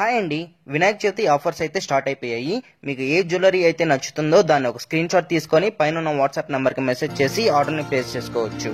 Hi అండి, Vinayaka Chavithi offers అయితే start అయిపోయాయి. మీకు ఏ జ్యువెలరీ అయితే నచ్చుతుందో దాన్ని ఒక స్క్రీన్ షాట్ తీసుకొని పైన ఉన్న వాట్సాప్ నెంబర్కి మెసేజ్ చేసి ఆర్డర్ని ప్లేస్ చేసుకోవచ్చు.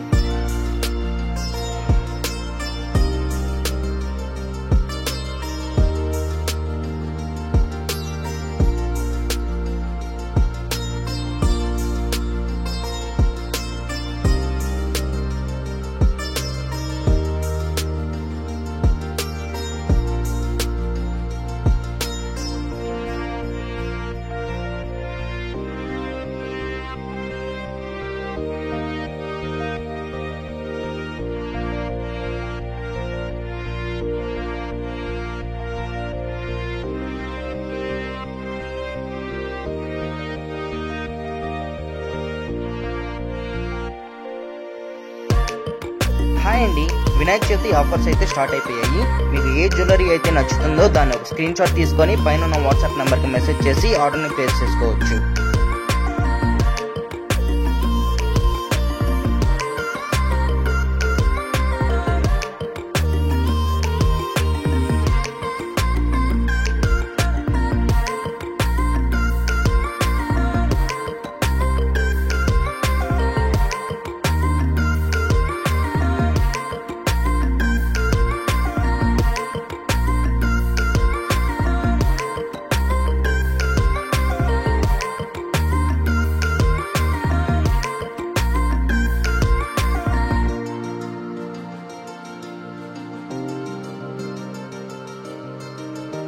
హాయ్ అండి, వినాయక చవితి ఆఫర్స్ అయితే స్టార్ట్ అయిపోయాయి. మీకు ఏ జ్యువెలరీ అయితే నచ్చుతుందో దాన్ని ఒక స్క్రీన్ షాట్ తీసుకొని పైన ఉన్న వాట్సాప్ నెంబర్కి మెసేజ్ చేసి ఆర్డర్ని ప్లేస్ చేసుకోవచ్చు.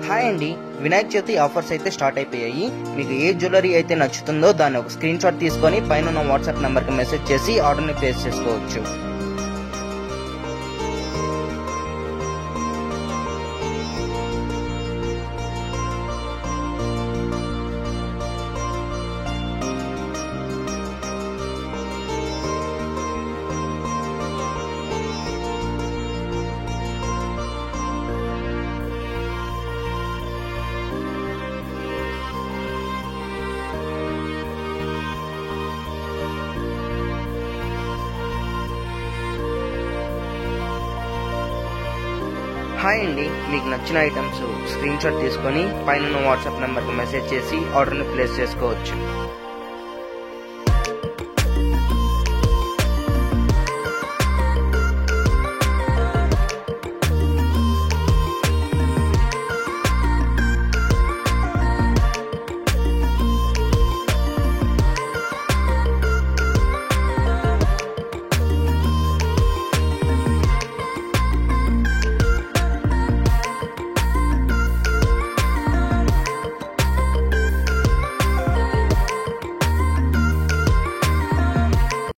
హాయ్ అండి, వినాయక చవితి ఆఫర్స్ అయితే స్టార్ట్ అయిపోయాయి. మీకు ఏ జ్యువెలరీ అయితే నచ్చుతుందో దాన్ని ఒక స్క్రీన్ షాట్ తీసుకొని పైన ఉన్న వాట్సాప్ నెంబర్కి మెసేజ్ చేసి ఆర్డర్ని ప్లేస్ చేసుకోవచ్చు. హాయ్ అండి, మీకు నచ్చిన ఐటమ్స్ స్క్రీన్ షాట్ తీసుకొని పైన వాట్సాప్ నెంబర్కి మెసేజ్ చేసి ఆర్డర్ని ప్లేస్ చేసుకోవచ్చు.